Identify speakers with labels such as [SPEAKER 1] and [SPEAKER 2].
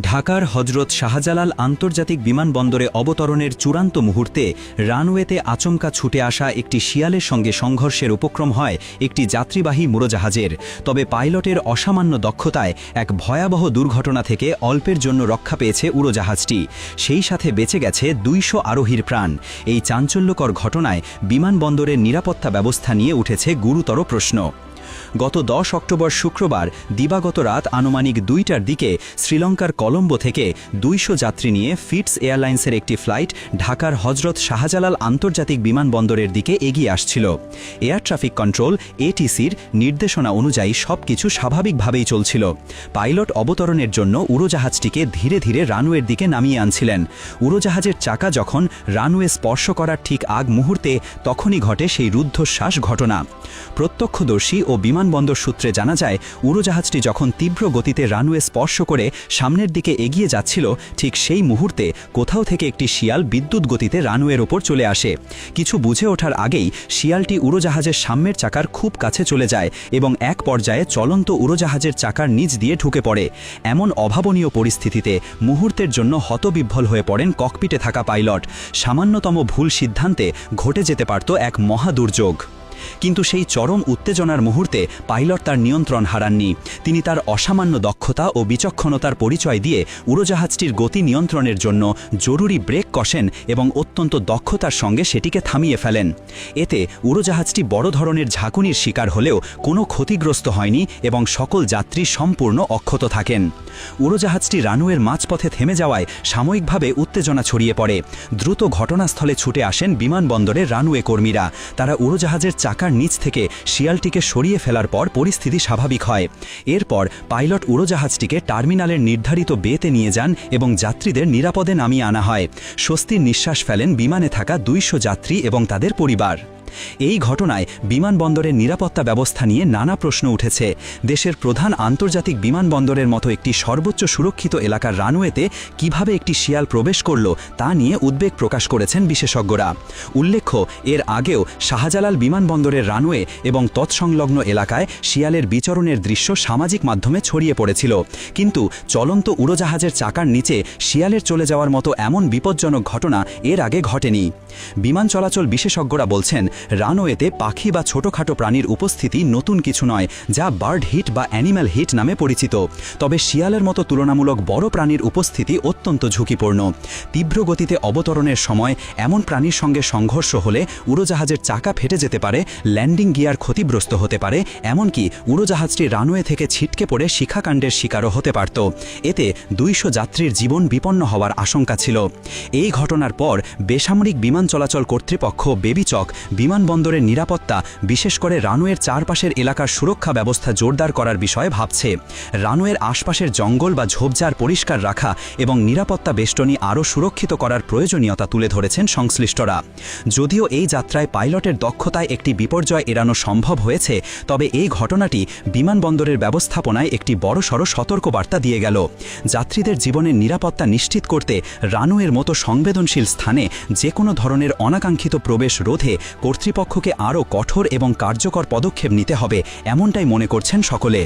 [SPEAKER 1] ঢাকার হজরত শাহজালাল আন্তর্জাতিক বিমানবন্দরে অবতরণের চূড়ান্ত মুহূর্তে রানওয়েতে আচমকা ছুটে আসা একটি শিয়ালের সঙ্গে সংঘর্ষের উপক্রম হয় একটি যাত্রীবাহী উড়োজাহাজের। তবে পাইলটের অসামান্য দক্ষতায় এক ভয়াবহ দুর্ঘটনা থেকে অল্পের জন্য রক্ষা পেয়েছে উড়োজাহাজটি। সেই সাথে বেঁচে গেছে ২০০ আরোহীর প্রাণ। এই চাঞ্চল্যকর ঘটনায় বিমানবন্দরের নিরাপত্তা ব্যবস্থা নিয়ে উঠেছে গুরুতর প্রশ্ন। গত ১০ অক্টোবর শুক্রবার দিবাগত রাত আনুমানিক ২টার দিকে শ্রীলঙ্কার কলম্বো থেকে ২০০ যাত্রী নিয়ে ফিটস এয়ারলাইন্সের একটি ফ্লাইট ঢাকার হজরত শাহজালাল আন্তর্জাতিক বিমানবন্দরের দিকে এগিয়ে আসছিল। এয়ার ট্রাফিক কন্ট্রোল এটিসির নির্দেশনা অনুযায়ী সবকিছু স্বাভাবিকভাবেই চলছিল। পাইলট অবতরণের জন্য উড়োজাহাজটিকে ধীরে ধীরে রানওয়ের দিকে নামিয়ে আনছিলেন। উড়োজাহাজের চাকা যখন রানওয়ে স্পর্শ করার ঠিক আগ মুহূর্তে তখনই ঘটে সেই রুদ্ধশ্বাস ঘটনা। প্রত্যক্ষদর্শী ও বিমানবন্দর সূত্রে জানা যায়, উড়োজাহাজটি যখন তীব্র গতিতে রানওয়ে স্পর্শ করে সামনের দিকে এগিয়ে যাচ্ছিল, ঠিক সেই মুহূর্তে কোথাও থেকে একটি শিয়াল বিদ্যুৎ গতিতে রানওয়ের ওপর চলে আসে। কিছু বুঝে ওঠার আগেই শিয়ালটি উড়োজাহাজের সামনের চাকার খুব কাছে চলে যায় এবং এক পর্যায়ে চলন্ত উড়োজাহাজের চাকার নিচ দিয়ে ঢুকে পড়ে। এমন অভাবনীয় পরিস্থিতিতে মুহূর্তের জন্য হতবিহ্বল হয়ে পড়েন ককপিটে থাকা পাইলট। সামান্যতম ভুল সিদ্ধান্তে ঘটে যেতে পারত এক মহা দুর্যোগ। কিন্তু সেই চরম উত্তেজনার মুহূর্তে পাইলট তার নিয়ন্ত্রণ হারাননি। তিনি তার অসামান্য দক্ষতা ও বিচক্ষণতার পরিচয় দিয়ে উড়োজাহাজটির গতি নিয়ন্ত্রণের জন্য জরুরি ব্রেক কষেন এবং অত্যন্ত দক্ষতার সঙ্গে সেটিকে থামিয়ে ফেলেন। এতে উড়োজাহাজটি বড় ধরনের ঝাঁকুনির শিকার হলেও কোনো ক্ষতিগ্রস্ত হয়নি এবং সকল যাত্রী সম্পূর্ণ অক্ষত থাকেন। উড়োজাহাজটি রানওয়ের মাঝপথে থেমে যাওয়ায় সাময়িকভাবে উত্তেজনা ছড়িয়ে পড়ে। দ্রুত ঘটনাস্থলে ছুটে আসেন বিমানবন্দরের রানওয়ে কর্মীরা। তারা উড়োজাহাজের চাকার নিচ থেকে শিয়ালটিকে সরিয়ে ফেলার পর পরিস্থিতি স্বাভাবিক হয়। এরপর পাইলট উড়োজাহাজটিকে টার্মিনালের নির্ধারিত বেতে নিয়ে যান এবং যাত্রীদের নিরাপদে নামিয়ে আনা হয়। স্বস্তির নিঃশ্বাস ফেলেন বিমানে থাকা ২০০ যাত্রী এবং তাদের পরিবার। এই ঘটনায় বিমানবন্দরের নিরাপত্তা ব্যবস্থা নিয়ে নানা প্রশ্ন উঠেছে। দেশের প্রধান আন্তর্জাতিক বিমানবন্দরের মতো একটি সর্বোচ্চ সুরক্ষিত এলাকার রানওয়েতে কিভাবে একটি শিয়াল প্রবেশ করল তা নিয়ে উদ্বেগ প্রকাশ করেছেন বিশেষজ্ঞরা। উল্লেখ্য, এর আগেও শাহজালাল বিমানবন্দরের রানওয়ে এবং তৎসংলগ্ন এলাকায় শিয়ালের বিচরণের দৃশ্য সামাজিক মাধ্যমে ছড়িয়ে পড়েছিল। কিন্তু চলন্ত উড়োজাহাজের চাকার নিচে শিয়ালের চলে যাওয়ার মতো এমন বিপজ্জনক ঘটনা এর আগে ঘটেনি। বিমান চলাচল বিশেষজ্ঞরা বলছেন, রানওয়েতে পাখি বা ছোটখাটো প্রাণীর উপস্থিতি নতুন কিছু নয়, যা বার্ড হিট বা অ্যানিম্যাল হিট নামে পরিচিত। তবে শিয়ালের মতো তুলনামূলক বড় প্রাণীর উপস্থিতি অত্যন্ত ঝুঁকিপূর্ণ। তীব্র গতিতে অবতরণের সময় এমন প্রাণীর সঙ্গে সংঘর্ষ হলে উড়োজাহাজের চাকা ফেটে যেতে পারে, ল্যান্ডিং গিয়ার ক্ষতিগ্রস্ত হতে পারে, এমনকি উড়োজাহাজটি রানওয়ে থেকে ছিটকে পড়ে শিখাকাণ্ডের শিকারও হতে পারত। এতে ২০০ যাত্রীর জীবন বিপন্ন হওয়ার আশঙ্কা ছিল। এই ঘটনার পর বেসামরিক বিমান চলাচল কর্তৃপক্ষ বেবিচক বিমানবন্দরের নিরাপত্তা, বিশেষ করে রানওয়ের চারপাশের এলাকার সুরক্ষা ব্যবস্থা জোরদার করার বিষয়ে ভাবছে। রানওয়ের আশপাশের জঙ্গল বা ঝোপঝাড় পরিষ্কার রাখা এবং নিরাপত্তা বেষ্টনী আরও সুরক্ষিত করার প্রয়োজনীয়তা তুলে ধরেছেন সংশ্লিষ্টরা। যদিও এই যাত্রায় পাইলটের দক্ষতায় একটি বিপর্যয় এড়ানো সম্ভব হয়েছে, তবে এই ঘটনাটি বিমানবন্দরের ব্যবস্থাপনায় একটি বড়সড় সতর্কবার্তা দিয়ে গেল। যাত্রীদের জীবনের নিরাপত্তা নিশ্চিত করতে রানওয়ের মতো সংবেদনশীল স্থানে যে কোনো ধরনের অনাকাঙ্ক্ষিত প্রবেশ রোধে কর্তৃপক্ষকে আরও কঠোর এবং কার্যকর পদক্ষেপ নিতে হবে, এমনটাই মনে করছেন সকলে।